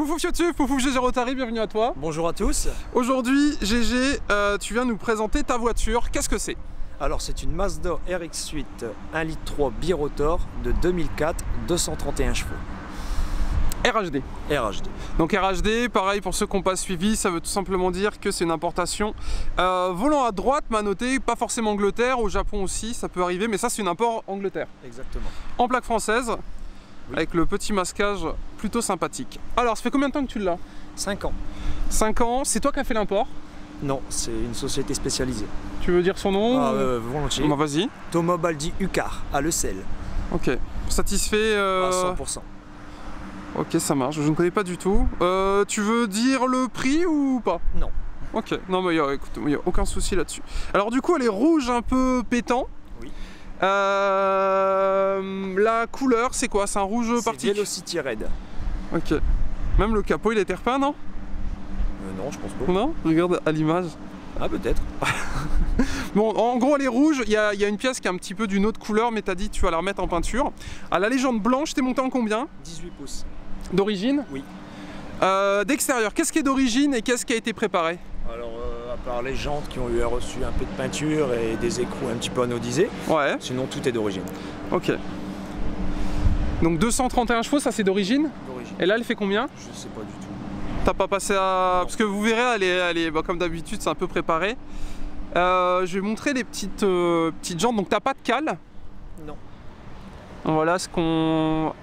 Poufouf YouTube, Poufouf GG Rotary, bienvenue à toi. Bonjour à tous. Aujourd'hui, GG, tu viens nous présenter ta voiture. Qu'est-ce que c'est? Alors c'est une Mazda RX-8 1,3 litre birotor de 2004, 231 chevaux. RHD. RHD. Donc RHD, pareil pour ceux qui n'ont pas suivi, ça veut tout simplement dire que c'est une importation. Volant à droite, m'a noté, pas forcément Angleterre, au Japon aussi, ça peut arriver, mais ça c'est une import Angleterre. Exactement. En plaque française, oui, avec le petit masquage plutôt sympathique. Alors, ça fait combien de temps que tu l'as? 5 ans. 5 ans, c'est toi qui as fait l'import? Non, c'est une société spécialisée. Tu veux dire son nom? Volontiers. Bah, vas-y. Thomas Baldi Ucar, à Le Sel. Ok. Satisfait À 100%. Ok, ça marche, je ne connais pas du tout. Tu veux dire le prix ou pas? Non. Ok, non mais écoute, il n'y a aucun souci là-dessus. Alors du coup, elle est rouge un peu pétant. Oui. La couleur, c'est quoi? C'est un rouge particulier? Velocity Red. Ok. Même le capot, il a été repeint, non? Non, je pense pas. Non? Regarde à l'image. Ah, peut-être. Bon, en gros, elle est rouge. Il y a une pièce qui est un petit peu d'une autre couleur, mais t'as dit que tu vas la remettre en peinture. À la légende blanche, t'es monté en combien? 18 pouces. D'origine? Oui. D'extérieur, qu'est-ce qui est d'origine et qu'est-ce qui a été préparé? Alors, à part les jantes qui ont eu reçu un peu de peinture et des écrous un petit peu anodisés, ouais, sinon tout est d'origine. Ok. Donc 231 chevaux, ça c'est d'origine? D'origine. Et là, elle fait combien? Je sais pas du tout. T'as pas passé à... Non. Parce que vous verrez, elle est comme d'habitude, c'est un peu préparé. Je vais montrer les petites jantes. Donc t'as pas de cale? Non. Voilà ce qu'on...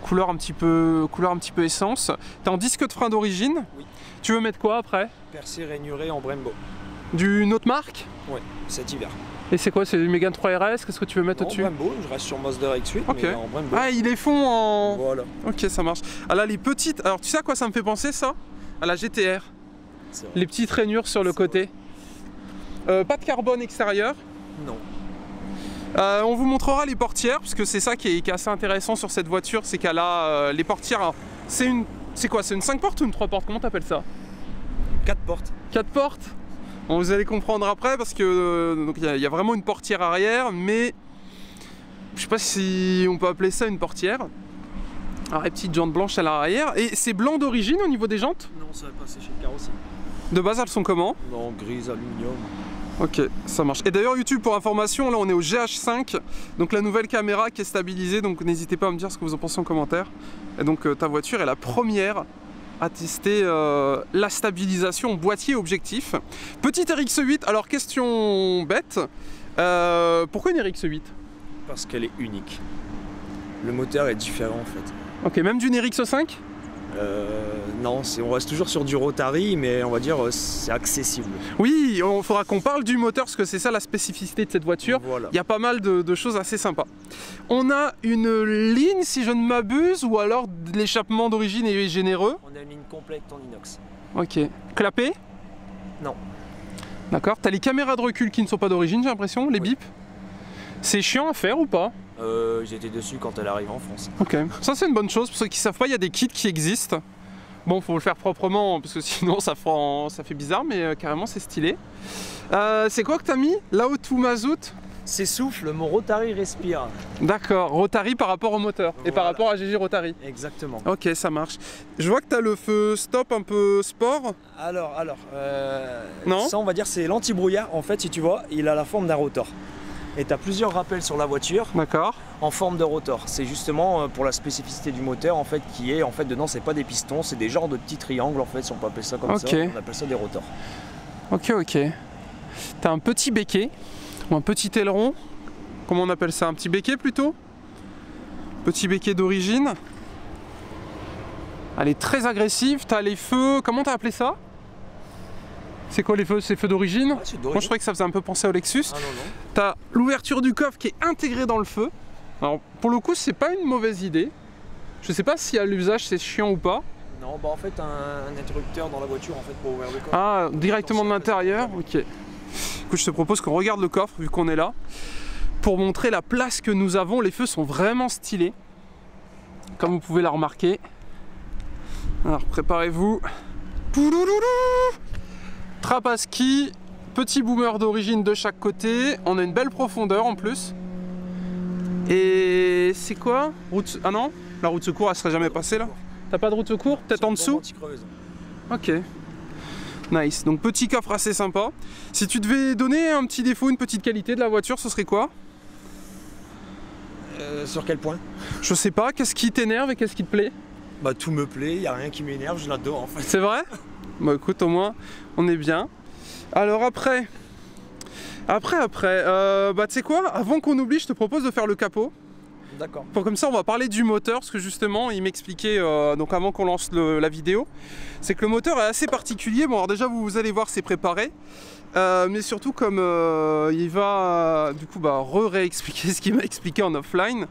Couleur un petit peu essence. T'es en disque de frein d'origine? Oui. Tu veux mettre quoi après? Percé rainuré en Brembo. D'une autre marque? Oui, cet hiver. Et c'est quoi? C'est du Mégane 3 RS? Qu'est-ce que tu veux mettre au-dessus? En Brembo, je reste sur Mazda RX-8, ok, mais en Brembo. Ah, ils les font en... Voilà. Ok, ça marche. Ah là, les petites... Alors tu sais à quoi ça me fait penser ça? À la GTR. Les petites rainures sur le côté. Pas de carbone extérieur. Non. On vous montrera les portières, parce que c'est ça qui est assez intéressant sur cette voiture, c'est qu'elle a les portières. C'est quoi? C'est une 5 portes ou une 3 portes? Comment t'appelles ça? 4 portes. 4 portes? Bon, vous allez comprendre après, parce que donc il y a vraiment une portière arrière, mais je sais pas si on peut appeler ça une portière. Alors les petites jantes blanches à l'arrière. Et c'est blanc d'origine au niveau des jantes? Non, ça va passer chez le carrossier. De base, elles sont comment? Non, grise, aluminium. Ok, ça marche. Et d'ailleurs YouTube, pour information, là on est au GH5, donc la nouvelle caméra qui est stabilisée, donc n'hésitez pas à me dire ce que vous en pensez en commentaire. Et donc ta voiture est la première à tester la stabilisation boîtier objectif. Petite RX-8, alors question bête, pourquoi une RX-8? Parce qu'elle est unique. Le moteur est différent en fait. Ok, même d'une RX-5? Non, on reste toujours sur du Rotary, mais on va dire c'est accessible. Oui, il faudra qu'on parle du moteur, parce que c'est ça la spécificité de cette voiture. Voilà. Il y a pas mal de choses assez sympas. On a une ligne, si je ne m'abuse, ou alors de l'échappement d'origine est généreux. On a une ligne complète en inox. Ok. Clapé? Non. D'accord. T'as les caméras de recul qui ne sont pas d'origine, j'ai l'impression, les bips. C'est chiant à faire ou pas? J'étais dessus quand elle arrive en France. Ok. Ça c'est une bonne chose, pour ceux qui savent pas, il y a des kits qui existent. Bon, faut le faire proprement, parce que sinon ça fait bizarre, mais carrément c'est stylé. C'est quoi que t'as mis? Là-haut mazout? C'est souffle, mon Rotary respire. D'accord, Rotary par rapport au moteur, et par rapport à GG Rotary. Exactement. Ok, ça marche. Je vois que tu as le feu stop un peu sport. Alors, non, ça on va dire c'est l'anti-brouillard. En fait, si tu vois, il a la forme d'un rotor. Et tu as plusieurs rappels sur la voiture. D'accord. En forme de rotor. C'est justement pour la spécificité du moteur en fait qui est en fait dedans, c'est pas des pistons, c'est des genres de petits triangles en fait, si on peut appeler ça comme ça. On appelle ça des rotors. Ok, ok. T'as un petit béquet ou un petit aileron. Comment on appelle ça? Un petit béquet plutôt? Petit béquet d'origine. Elle est très agressive. T'as les feux. Comment t'as appelé ça? C'est quoi les feux? C'est feux d'origine? Ouais, moi je trouvais que ça faisait un peu penser au Lexus. Ah, non. T'as l'ouverture du coffre qui est intégrée dans le feu. Alors pour le coup c'est pas une mauvaise idée. Je sais pas si à l'usage c'est chiant ou pas. Non, bah en fait un interrupteur dans la voiture en fait pour ouvrir le coffre. Ah, directement de l'intérieur. Ok. Écoute, je te propose qu'on regarde le coffre vu qu'on est là. Pour montrer la place que nous avons, les feux sont vraiment stylés. Comme vous pouvez la remarquer. Alors préparez-vous. Trappe à ski, petit boomer d'origine de chaque côté. On a une belle profondeur en plus. Et c'est quoi? Ah non, la roue de secours elle serait jamais passée là. T'as pas de roue de secours? Peut-être en dessous? Ok. Nice. Donc petit coffre assez sympa. Si tu devais donner un petit défaut, une petite qualité de la voiture, ce serait quoi? Sur quel point? Je sais pas. Qu'est-ce qui t'énerve et qu'est-ce qui te plaît? Bah tout me plaît, y a rien qui m'énerve, je l'adore en fait. C'est vrai? Bah écoute, au moins on est bien. Alors après, bah tu sais quoi? Avant qu'on oublie, je te propose de faire le capot. D'accord. Comme ça on va parler du moteur, parce que justement il m'expliquait, donc avant qu'on lance la vidéo, c'est que le moteur est assez particulier. Bon alors déjà vous allez voir, c'est préparé, mais surtout comme il va du coup réexpliquer ce qu'il m'a expliqué en offline,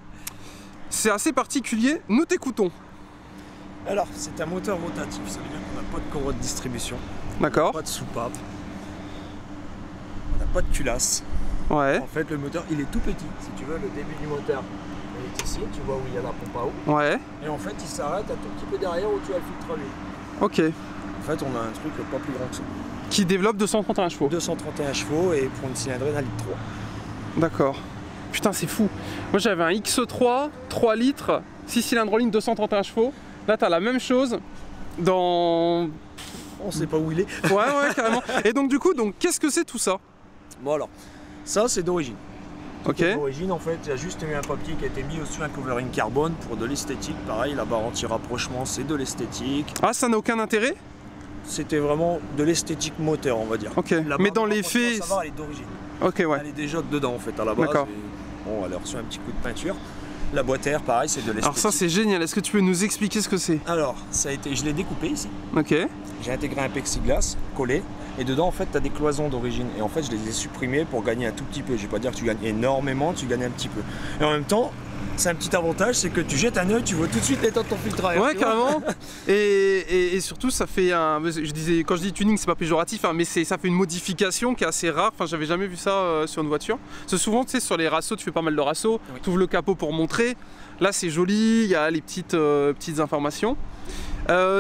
c'est assez particulier. Nous t'écoutons. Alors c'est un moteur rotatif, ça veut dire qu'on n'a pas de courroie de distribution. D'accord. Pas de soupape. On n'a pas de culasse. Ouais. En fait le moteur il est tout petit, si tu veux le début du moteur. Il est ici, tu vois où il y a la pompe à eau. Ouais. Et en fait, il s'arrête un tout petit peu derrière où tu as le filtre à l'huile. Ok. En fait, on a un truc pas plus grand que ça. Qui développe 231 chevaux. 231 chevaux et pour une cylindrée d'un litre 3. D'accord. Putain, c'est fou. Moi, j'avais un X3, 3 litres, 6 cylindres en ligne, 231 chevaux. Là, t'as la même chose dans... On sait pas où il est. Ouais, carrément. Et donc, du coup, qu'est-ce que c'est tout ça? Bon alors, ça c'est d'origine. Ok. D'origine, en fait, il y a juste eu un papier qui a été mis au-dessus un covering carbone pour de l'esthétique. Pareil, la barre anti-rapprochement, c'est de l'esthétique. Ah, ça n'a aucun intérêt? C'était vraiment de l'esthétique moteur, on va dire. Ok. Mais dans les faits... Ça va, elle est d'origine. Ok, ouais. Elle est déjà dedans, en fait, à la base. D'accord. Bon, elle a reçu un petit coup de peinture. La boîte air, pareil, c'est de l'esthétique. Alors ça, c'est génial. Est-ce que tu peux nous expliquer ce que c'est? Alors, je l'ai découpé ici. Ok. J'ai intégré un plexiglas collé. Et dedans, en fait, tu as des cloisons d'origine. Et en fait, je les ai supprimées pour gagner un tout petit peu. Je vais pas dire que tu gagnes énormément, tu gagnes un petit peu. Et en même temps, c'est un petit avantage, c'est que tu jettes un œil, tu vois tout de suite l'état de ton filtre à air. Ouais, carrément. et surtout, ça fait un... Je disais, quand je dis tuning, c'est pas péjoratif, hein, mais ça fait une modification qui est assez rare. Enfin, j'avais jamais vu ça sur une voiture. Parce que souvent, tu sais, sur les rassos, tu fais pas mal de rassos. Oui. Tu ouvres le capot pour montrer. Là, c'est joli, il y a les petites informations.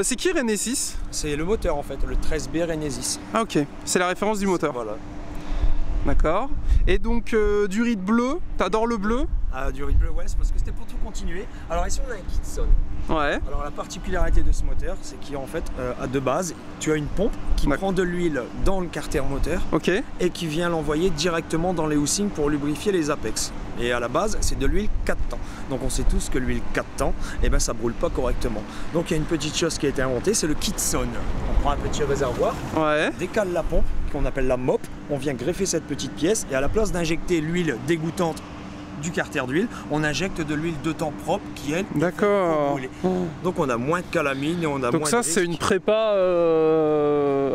C'est qui Renesis? C'est le moteur en fait, le 13B Renesis. Ah ok, c'est la référence du moteur. Voilà. D'accord. Et donc du ride bleu, t'adores le bleu? Ah, du ride bleu, ouais, c'est parce que c'était pour tout continuer. Alors ici on a un Kitson. Ouais. Alors la particularité de ce moteur, c'est qu'en fait, de base, tu as une pompe qui prend de l'huile dans le carter moteur. Ok. Et qui vient l'envoyer directement dans les housings pour lubrifier les apex. Et à la base, c'est de l'huile 4 temps. Donc on sait tous que l'huile 4 temps, eh ben, ça brûle pas correctement. Donc il y a une petite chose qui a été inventée, c'est le Kitson. On prend un petit réservoir, décale la pompe, qu'on appelle la mop, on vient greffer cette petite pièce, et à la place d'injecter l'huile dégoûtante du carter d'huile, on injecte de l'huile de temps propre qui elle d'accord. Donc on a moins de calamine et on a moins de... Donc ça c'est une prépa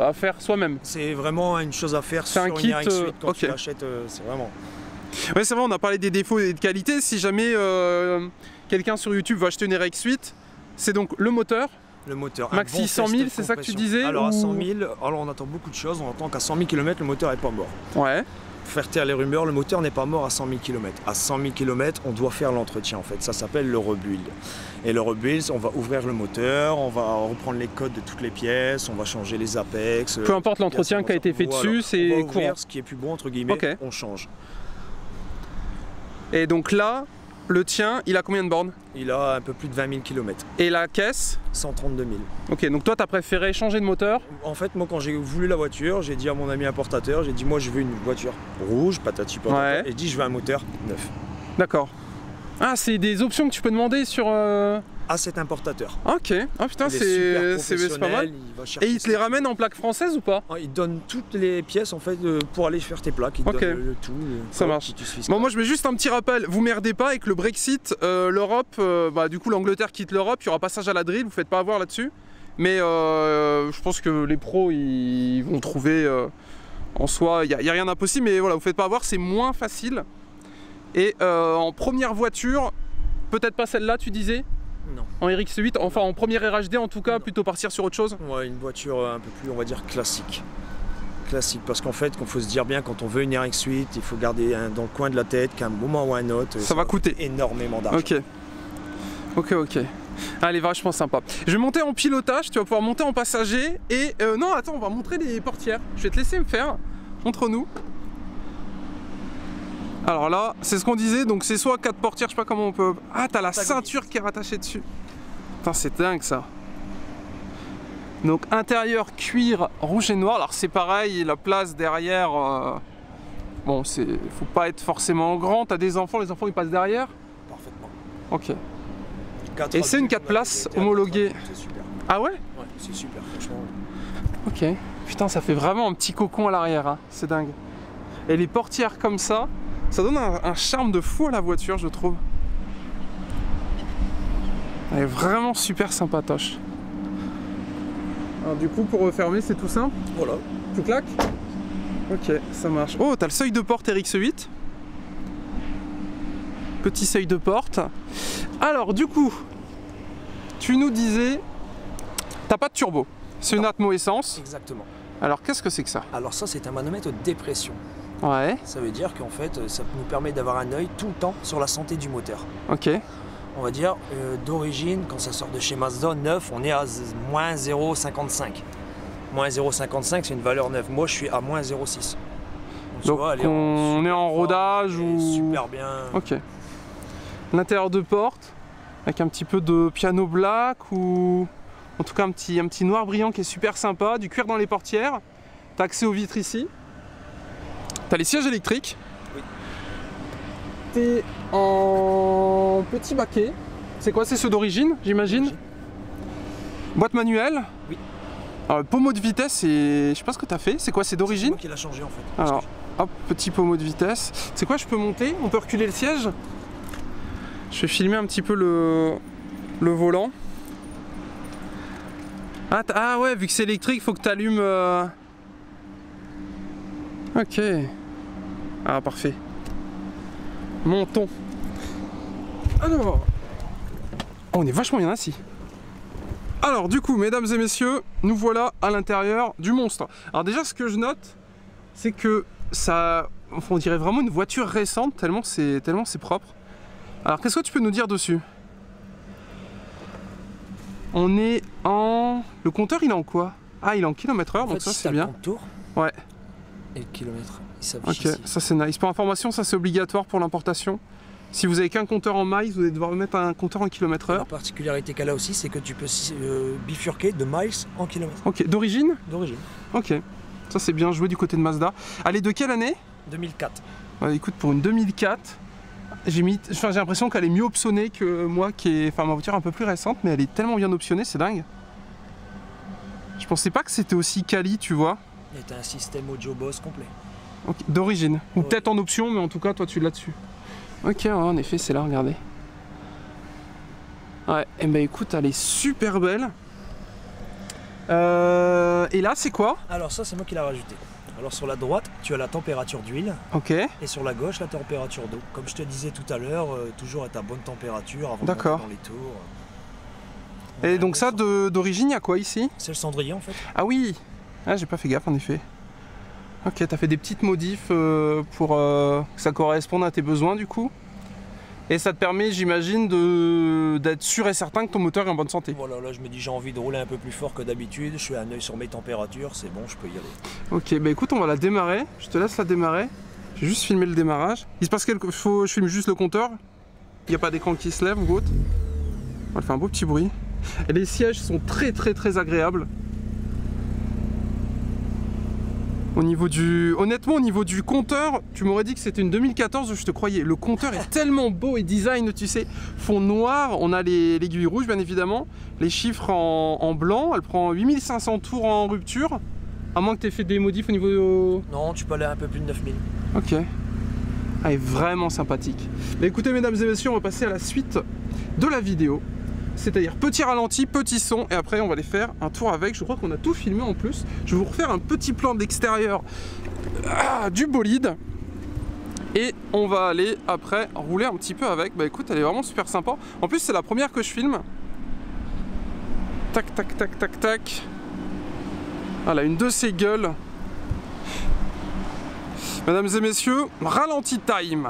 à faire soi-même. C'est vraiment une chose à faire sur un une kit RX8 quand tu l'achètes, c'est vraiment... Ouais, c'est vrai, on a parlé des défauts et de qualité. Si jamais quelqu'un sur YouTube va acheter une RX8, c'est donc le moteur. Le moteur. Maxi bon 100 000, c'est ça que tu disais? Alors à 100 000, alors on entend beaucoup de choses. On entend qu'à 100 000 km, le moteur n'est pas mort. Ouais. Faire taire les rumeurs, le moteur n'est pas mort à 100 000 km. À 100 000 km, on doit faire l'entretien en fait. Ça s'appelle le rebuild. Et le rebuild, on va ouvrir le moteur, on va reprendre les codes de toutes les pièces, on va changer les apex. Peu importe l'entretien qui a été fait dessus, c'est courant. Ce qui est plus bon entre guillemets, on change. Et donc là, le tien, il a combien de bornes? Il a un peu plus de 20 000 km. Et la caisse? 132 000. Ok, donc toi, tu as préféré changer de moteur? En fait, moi, quand j'ai voulu la voiture, j'ai dit à mon ami importateur, j'ai dit, moi, je veux une voiture rouge, patati patata. Ouais. Et je dis, je veux un moteur neuf. D'accord. Ah, c'est des options que tu peux demander sur... à cet importateur. Ok, ah putain, c'est pas mal. Et il te les ramène en plaque française ou pas? Il donne toutes les pièces en fait pour aller faire tes plaques. Il donne le tout. Ça marche. Bon, moi je mets juste un petit rappel, vous merdez pas avec le Brexit, l'Europe, du coup l'Angleterre quitte l'Europe, il y aura passage à la drill, vous faites pas avoir là-dessus. Mais je pense que les pros ils vont trouver en soi, il n'y a rien d'impossible, mais voilà, vous faites pas avoir, c'est moins facile. Et en première voiture, peut-être pas celle-là tu disais? Non. En RX8, enfin en première RHD en tout cas, plutôt partir sur autre chose? Ouais, une voiture un peu plus, on va dire, classique. Classique, parce qu'en fait, qu'il faut se dire bien, quand on veut une RX8, il faut garder dans le coin de la tête qu'à un moment ou un autre, ça va coûter énormément d'argent. Ok. Allez, vachement sympa. Je vais monter en pilotage, tu vas pouvoir monter en passager et... non, attends, on va montrer les portières. Je vais te laisser me faire. Montre-nous. Alors là, c'est ce qu'on disait, donc c'est soit 4 portières, je sais pas comment on peut... Ah, t'as la ceinture qui est rattachée dessus. Putain, c'est dingue ça. Donc intérieur cuir rouge et noir. Alors c'est pareil, la place derrière, bon, faut pas être forcément grand. T'as des enfants, les enfants ils passent derrière. Parfaitement. Ok. 4 Et c'est une 4 places homologuée. C'est super. Ah ouais? Ouais, c'est super, franchement. Ok. Putain, ça fait vraiment un petit cocon à l'arrière, hein. C'est dingue. Et les portières comme ça donne un charme de fou à la voiture, je trouve. Elle est vraiment super sympatoche. Alors du coup, pour refermer, c'est tout simple. Voilà. Tu claques? Ok, ça marche. Oh, t'as le seuil de porte RX8. Petit seuil de porte. Alors du coup, tu nous disais, t'as pas de turbo. C'est une Atmo essence. Exactement. Alors qu'est-ce que c'est que ça? Alors ça, c'est un manomètre dépression. Ouais. Ça veut dire qu'en fait, ça nous permet d'avoir un œil tout le temps sur la santé du moteur. Ok. On va dire, d'origine, quand ça sort de chez Mazda, neuf, on est à moins 0,55. Moins 0,55, c'est une valeur neuve. Moi, je suis à moins 0,6. Donc on est en rodage ou... Super bien. Ok. L'intérieur de porte, avec un petit peu de piano black ou... En tout cas un petit noir brillant qui est super sympa, du cuir dans les portières. T'as accès aux vitres ici. T'as les sièges électriques. Oui. T'es en petit baquet. C'est quoi? C'est ceux d'origine, j'imagine? Boîte manuelle. Oui. Alors, pommeau de vitesse, et je sais pas ce que t'as fait. C'est quoi? C'est d'origine? C'est moi qui l'a changé en fait. Alors, hop, petit pommeau de vitesse. C'est quoi? Je peux monter? On peut reculer le siège? Je vais filmer un petit peu le volant. Ah ouais, vu que c'est électrique, faut que tu allumes. Ok. Ah, parfait. Montons. Alors. Oh, on est vachement bien assis. Alors, du coup, mesdames et messieurs, nous voilà à l'intérieur du monstre. Alors, déjà, ce que je note, c'est que ça. On dirait vraiment une voiture récente, tellement c'est propre. Alors, qu'est-ce que tu peux nous dire dessus? On est en... Le compteur, il est en quoi? Ah, il est en km/h, donc ça c'est bien. Ouais. Et le kilomètre, il s'affiche ici. Ok, ça c'est nice. Pour information, ça c'est obligatoire pour l'importation. Si vous avez qu'un compteur en miles, vous allez devoir mettre un compteur en km/h. La particularité qu'elle a aussi, c'est que tu peux bifurquer de miles en kilomètres. Ok, d'origine? D'origine. Ok. Ça c'est bien joué du côté de Mazda. Elle est de quelle année? 2004. Ouais, écoute, pour une 2004... J'ai l'impression qu'elle est mieux optionnée que moi, ma voiture un peu plus récente, mais elle est tellement bien optionnée, c'est dingue. Je pensais pas que c'était aussi quali, tu vois. Et t'as un système audio Bose complet. Okay. D'origine, ou ouais. Peut-être en option, mais en tout cas, toi tu l'as dessus. Ok, ouais, en effet, c'est là, regardez. Ouais, et ben écoute, elle est super belle. Et là, c'est quoi? Alors ça, c'est moi qui l'ai rajouté. Alors sur la droite, tu as la température d'huile. Ok. Et sur la gauche, la température d'eau. Comme je te disais tout à l'heure, toujours à ta bonne température avant de monter dans les tours. Et donc ça, d'origine, il y a quoi ici? C'est le cendrier en fait. Ah oui. Ah, j'ai pas fait gaffe en effet. Ok, t'as fait des petites modifs pour que ça corresponde à tes besoins du coup. Et ça te permet, j'imagine, d'être sûr et certain que ton moteur est en bonne santé. Voilà, là je me dis j'ai envie de rouler un peu plus fort que d'habitude, je fais un œil sur mes températures, c'est bon, je peux y aller. Ok, bah écoute, on va la démarrer, je te laisse la démarrer. J'ai juste filmé le démarrage. Il se passe quelque chose, je filme juste le compteur. Il n'y a pas d'écran qui se lève ou autre. On va faire un beau petit bruit. Et les sièges sont très agréables. Honnêtement, au niveau du compteur, tu m'aurais dit que c'était une 2014, je te croyais. Le compteur est tellement beau et design, tu sais, fond noir, on a l'aiguille rouge bien évidemment, les chiffres en blanc, elle prend 8500 tours en rupture, à moins que tu aies fait des modifs au niveau... Non, tu peux aller un peu plus de 9000. Ok. Elle est vraiment sympathique. Mais écoutez, mesdames et messieurs, on va passer à la suite de la vidéo. C'est-à-dire petit ralenti, petit son, et après on va aller faire un tour avec. Je crois qu'on a tout filmé en plus. Je vais vous refaire un petit plan d'extérieur du bolide. Et on va aller après rouler un petit peu avec. Bah écoute, elle est vraiment super sympa. En plus, c'est la première que je filme. Tac, tac, tac, tac, tac. Voilà, une de ces gueules. Mesdames et messieurs, ralenti time.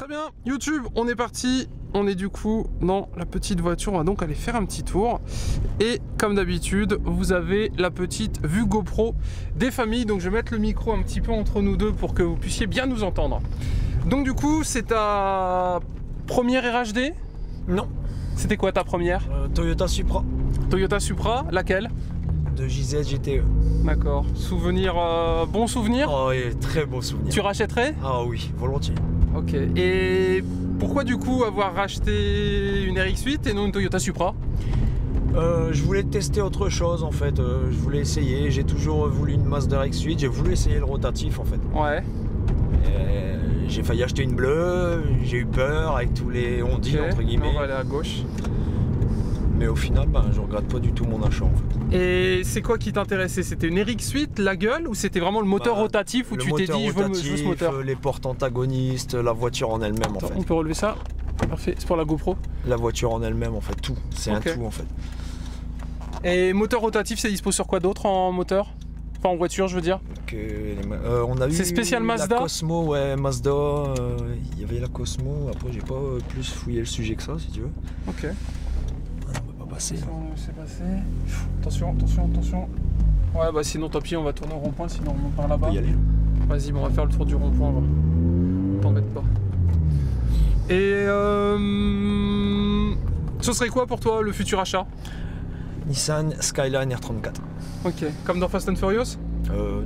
Très bien, YouTube, on est parti. On est du coup dans la petite voiture. On va donc aller faire un petit tour. Et comme d'habitude, vous avez la petite vue GoPro des familles. Donc je vais mettre le micro un petit peu entre nous deux pour que vous puissiez bien nous entendre. Donc du coup, c'est ta première RHD? Non. C'était quoi ta première? Toyota Supra. Toyota Supra, laquelle? De JZ GTE. D'accord. Souvenir, bon souvenir? Oh, oui, très beau souvenir. Tu rachèterais? Ah oui, volontiers. Ok. Et pourquoi du coup avoir racheté une RX-8 et non une Toyota Supra? Je voulais tester autre chose en fait, je voulais essayer, j'ai toujours voulu une Mazda RX-8, j'ai voulu essayer le rotatif en fait. Ouais. J'ai failli acheter une bleue, j'ai eu peur avec tous les ondits entre guillemets. On va aller à gauche. Mais au final, je regrette pas du tout mon achat en fait. Et c'est quoi qui t'intéressait? C'était une RX-8, la gueule, ou c'était vraiment le moteur rotatif où tu t'es dit je veux ce moteur? Les portes antagonistes, la voiture en elle-même en fait. On peut relever ça? Parfait, c'est pour la GoPro? La voiture en elle-même en fait, tout, c'est un tout en fait. Et moteur rotatif, c'est dispo sur quoi d'autre en moteur? Enfin en voiture je veux dire. On a eu c'est spécial Mazda? La Cosmo, ouais, Mazda, il y avait la Cosmo, après j'ai pas plus fouillé le sujet que ça si tu veux. Ok. On va pas passer. C'est passé. Attention, attention, attention. Ouais bah sinon tant pis, on va tourner au rond-point, sinon on monte par là-bas. On peut y aller. Vas-y, bon, on va faire le tour du rond-point, t'embête pas. Et ce serait quoi pour toi le futur achat? Nissan Skyline R34. Ok, comme dans Fast and Furious?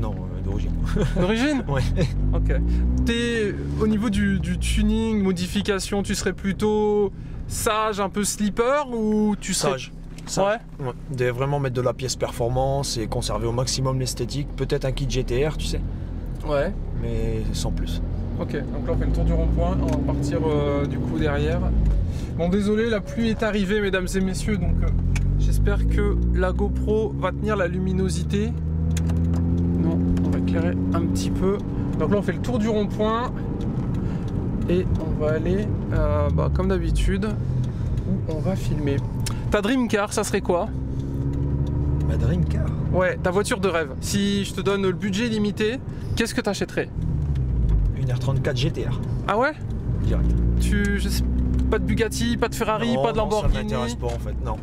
Non, d'origine. D'origine? Ouais. Ok. Au niveau du tuning, modification, tu serais plutôt sage, un peu sleeper ou tu serais... Sage. Ouais. De vraiment mettre de la pièce performance et conserver au maximum l'esthétique. Peut-être un kit GTR, tu sais. Ouais. Mais sans plus. Ok, donc là on fait le tour du rond-point, on va partir du coup derrière. Bon désolé, la pluie est arrivée mesdames et messieurs, donc j'espère que la GoPro va tenir la luminosité. Non, on va éclairer un petit peu. Donc là on fait le tour du rond-point et on va aller comme d'habitude où on va filmer. Ta dream car, ça serait quoi? Ma dream car? Ouais, ta voiture de rêve. Si je te donne le budget limité, qu'est-ce que tu achèterais? Une R34 GTR. Ah ouais? Direct. Je sais, pas de Bugatti, pas de Ferrari, non, pas de Lamborghini? Ça m'intéresse pas en fait, non.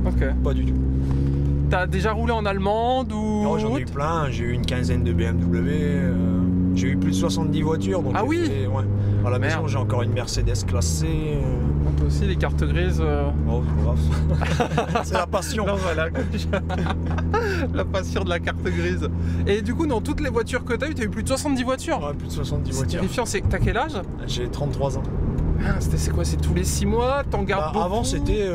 Ok. Pas du tout. T'as déjà roulé en allemande ou... Non, j'en ai eu plein, j'ai eu une quinzaine de BMW, j'ai eu plus de 70 voitures. Donc ah oui fait, ouais. À la maison, j'ai encore une Mercedes classe C. Toi aussi, les cartes grises... Oh, c'est grave. C'est la passion. Non, voilà. La passion de la carte grise. Et du coup, dans toutes les voitures que t'as eu plus de 70 voitures? Ouais, plus de 70 voitures. C'est terrifiant, t'as quel âge? J'ai 33 ans. Ah, c'est quoi? C'est tous les 6 mois? T'en gardes beaucoup? Avant, c'était...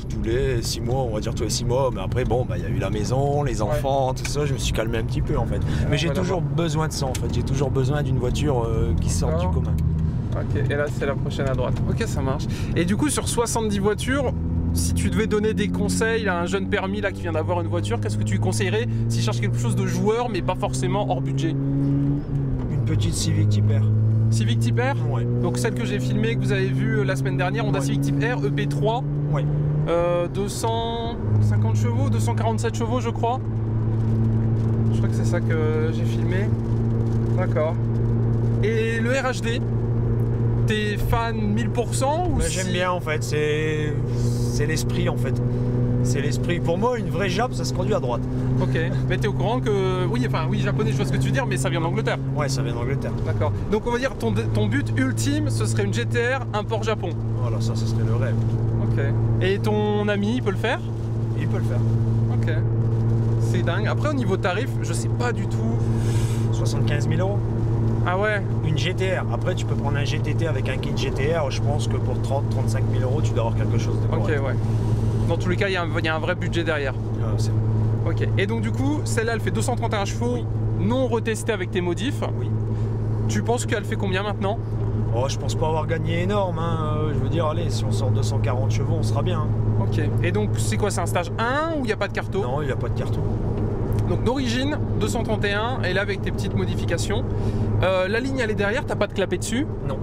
tous les 6 mois, on va dire tous les 6 mois, mais après bon, il y a eu la maison, les enfants, tout ça, je me suis calmé un petit peu en fait. Mais j'ai toujours besoin de ça en fait, j'ai toujours besoin d'une voiture qui sort du commun. Ok, et là c'est la prochaine à droite. Ok, ça marche. Et du coup sur 70 voitures, si tu devais donner des conseils à un jeune permis là qui vient d'avoir une voiture, qu'est-ce que tu lui conseillerais s'il cherche quelque chose de joueur mais pas forcément hors budget? Une petite Civic Type R. Civic Type R? Ouais. Donc celle que j'ai filmée, que vous avez vue la semaine dernière, Honda Civic Type R, EP3. Ouais. 250 chevaux, 247 chevaux je crois. Je crois que c'est ça que j'ai filmé. D'accord. Et le RHD, t'es fan 1000% ou J'aime bien en fait, c'est l'esprit en fait. C'est l'esprit. Pour moi, une vraie Jap, ça se conduit à droite. Ok, mais t'es au courant que... Oui, japonais, je vois ce que tu veux dire, mais ça vient d'Angleterre. Ouais, ça vient d'Angleterre. D'accord. Donc on va dire ton but ultime, ce serait une GTR import Japon. Voilà, ça serait le rêve. Ok. Et ton ami, il peut le faire? Il peut le faire. Ok. C'est dingue. Après, au niveau tarif, je sais pas du tout. 75 000 €. Ah ouais? Une GTR. Après, tu peux prendre un GTT avec un kit GTR. Je pense que pour 30-35 000 € tu dois avoir quelque chose de correct. Ok, ouais. Dans tous les cas, il y a un vrai budget derrière. C'est bon. Ok. Et donc, du coup, celle-là, elle fait 231 chevaux, oui. Non retestée avec tes modifs. Oui. Tu penses qu'elle fait combien maintenant? Oh, je pense pas avoir gagné énorme. Je veux dire, allez, si on sort 240 chevaux, on sera bien. Ok. Et donc, c'est quoi? C'est un stage 1 ou il n'y a pas de carto? Non, il n'y a pas de carto. Donc d'origine 231 et là avec tes petites modifications. La ligne elle est derrière, t'as pas de clapet dessus? Non.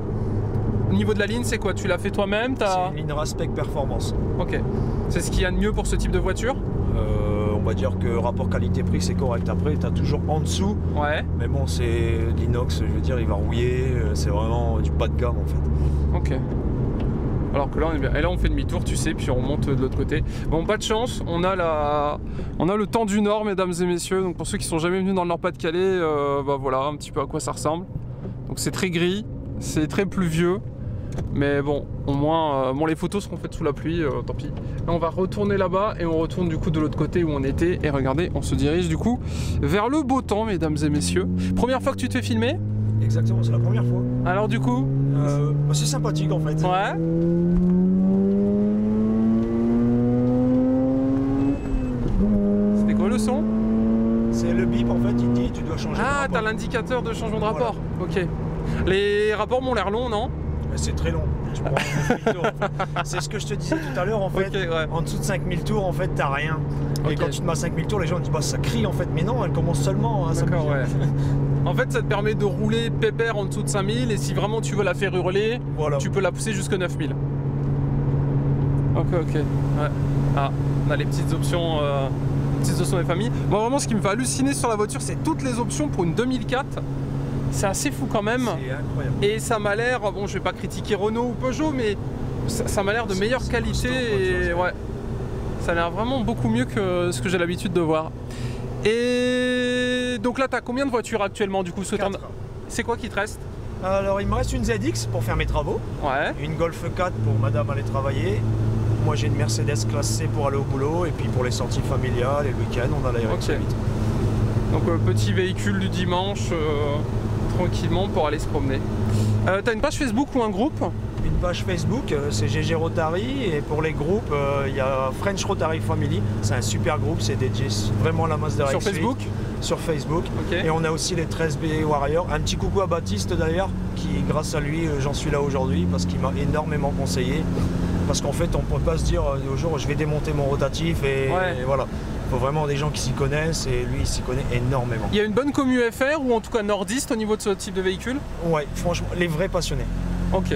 Au niveau de la ligne c'est quoi? Tu l'as fait toi-même? C'est une ligne Raspec Performance. Ok. C'est ce qu'il y a de mieux pour ce type de voiture? on va dire que rapport qualité-prix c'est correct. Après tu as toujours en dessous, Ouais. mais bon c'est l'inox, je veux dire il va rouiller, c'est vraiment du bas de gamme en fait. Ok. Alors que là on est bien. Et là on fait demi-tour, tu sais, puis on monte de l'autre côté. Bon, pas de chance, on a le temps du Nord, mesdames et messieurs. Donc pour ceux qui sont jamais venus dans le Nord-Pas-de-Calais, bah voilà un petit peu à quoi ça ressemble. Donc c'est très gris, c'est très pluvieux. Mais bon, au moins, bon, les photos seront faites sous la pluie, tant pis. Là, on va retourner là-bas et on retourne du coup de l'autre côté où on était. Et regardez, on se dirige du coup vers le beau temps, mesdames et messieurs. Première fois que tu te fais filmer? Exactement, c'est la première fois. Alors du coup C'est sympathique en fait. Ouais. C'était quoi le son? C'est le bip en fait, il te dit tu dois changer de Ah, rapport. t'as l'indicateur de changement de rapport. Ok. Les rapports m'ont l'air longs, non? Mais c'est très long. Tu prends 5000 tours, en fait. C'est ce que je te disais tout à l'heure en fait. Ok, ouais. En dessous de 5000 tours en fait t'as rien. Et Ok. quand tu te mets à 5000 tours les gens disent bah ça crie en fait. Mais non, elle commence seulement à 5000. D'accord, ouais. En fait, ça te permet de rouler pépère en dessous de 5000 et si vraiment tu veux la faire hurler, Voilà. tu peux la pousser jusqu'à 9000. Ok, ok. Ouais. Ah, on a les petites options des familles. Moi, vraiment, ce qui me fait halluciner sur la voiture, c'est toutes les options pour une 2004. C'est assez fou quand même. C'est incroyable. Et ça m'a l'air, bon, je vais pas critiquer Renault ou Peugeot, mais ça m'a l'air de meilleure c'est qualité costaud, et quoi, ouais, ça a l'air vraiment beaucoup mieux que ce que j'ai l'habitude de voir. Et donc là, tu as combien de voitures actuellement du coup? C'est quoi qui te reste? Alors il me reste une ZX pour faire mes travaux, Ouais. une Golf 4 pour madame aller travailler. Moi j'ai une Mercedes classe C pour aller au boulot et puis pour les sorties familiales et le week-end on a la RX8. Ok. Donc petit véhicule du dimanche, tranquillement pour aller se promener. T'as une page Facebook ou un groupe? Une page Facebook, c'est GG Rotary et pour les groupes, il y a French Rotary Family. C'est un super groupe, c'est dédié vraiment à la Mazda Sur RX8. Facebook? Sur Facebook. Ok. Et on a aussi les 13B Warriors. Un petit coucou à Baptiste d'ailleurs, qui grâce à lui j'en suis là aujourd'hui parce qu'il m'a énormément conseillé. Parce qu'en fait on ne peut pas se dire au jour je vais démonter mon rotatif et, Ouais. et voilà. Il faut vraiment des gens qui s'y connaissent et lui il s'y connaît énormément. Il y a une bonne commu FR ou en tout cas nordiste au niveau de ce type de véhicule? Ouais, franchement, les vrais passionnés. Ok.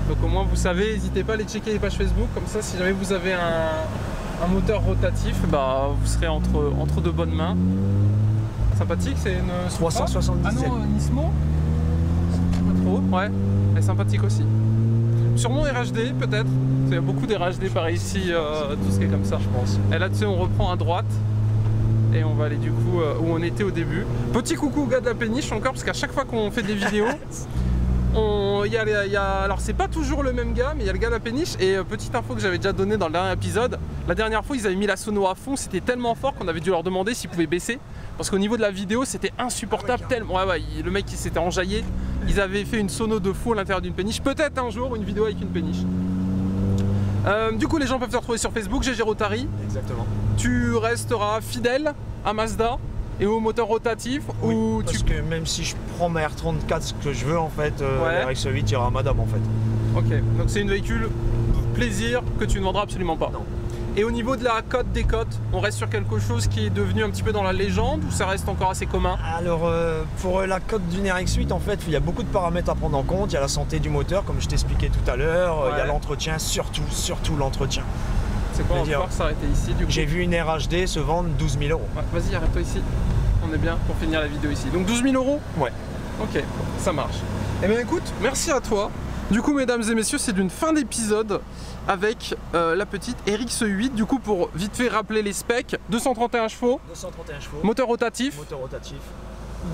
Donc au moins vous savez, n'hésitez pas à aller checker les pages Facebook, comme ça si jamais vous avez un moteur rotatif, bah vous serez entre de bonnes mains. Sympathique, c'est une 370. Ah non, Nismo? Pas trop, ouais, elle est sympathique aussi. Sûrement RHD peut-être, il y a beaucoup d'RHD par ici, tout ce qui est comme ça. Je pense. Et là tu sais on reprend à droite et on va aller du coup où on était au début. Petit coucou au gars de la péniche encore, parce qu'à chaque fois qu'on fait des vidéos, alors c'est pas toujours le même gars, mais il y a le gars de la péniche. Et petite info que j'avais déjà donnée dans le dernier épisode, la dernière fois ils avaient mis la sono à fond, c'était tellement fort qu'on avait dû leur demander s'ils pouvaient baisser. Parce qu'au niveau de la vidéo c'était insupportable, Ah ouais, tellement. Ouais, le mec il s'était enjaillé, ils avaient fait une sono de fou à l'intérieur d'une péniche. Peut-être un jour une vidéo avec une péniche. Du coup les gens peuvent te retrouver sur Facebook, GG Rotary. Exactement. Tu resteras fidèle à Mazda et au moteur rotatif Oui, ou parce que même si je prends ma R34, ce que je veux en fait, Ouais. la RX8 ira à madame en fait. Ok, donc c'est une véhicule plaisir que tu ne vendras absolument pas. Non. Et au niveau de la cote des cotes, on reste sur quelque chose qui est devenu un petit peu dans la légende ou ça reste encore assez commun? Alors pour la cote d'une RX8 en fait il y a beaucoup de paramètres à prendre en compte. Il y a la santé du moteur comme je t'expliquais tout à l'heure, il y a Ouais. l'entretien, surtout l'entretien. C'est quoi, on va C'est-à-dire- pouvoir s'arrêter ici du coup. J'ai vu une RHD se vendre 12 000 €. Ouais, vas-y, arrête-toi ici. On est bien pour finir la vidéo ici. Donc 12 000 €? Ouais. Ok, ça marche. Eh bien écoute, merci à toi. Du coup, mesdames et messieurs, c'est d'une fin d'épisode avec la petite RX8. Du coup, pour vite fait rappeler les specs, 231 chevaux, 231 chevaux, moteur rotatif, moteur rotatif.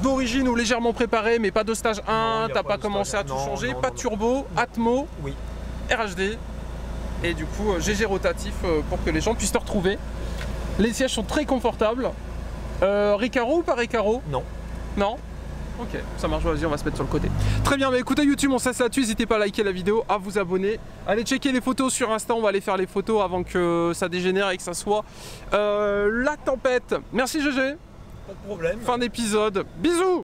d'origine ou légèrement préparé, mais pas de stage 1, Non, y a t'as pas pas de commencé stage. à tout Non, changer, non, pas non, de turbo, Atmo, Oui. RHD. Et du coup, GG rotatif pour que les gens puissent te retrouver. Les sièges sont très confortables. Recaro ou pas Recaro? Non. Non? Ok, ça marche, vas-y, on va se mettre sur le côté. Très bien, bah écoutez YouTube, on se laisse là-dessus, n'hésitez pas à liker la vidéo, à vous abonner. Allez checker les photos sur Insta, on va aller faire les photos avant que ça dégénère et que ça soit la tempête. Merci GG, Pas de problème. fin d'épisode, bisous.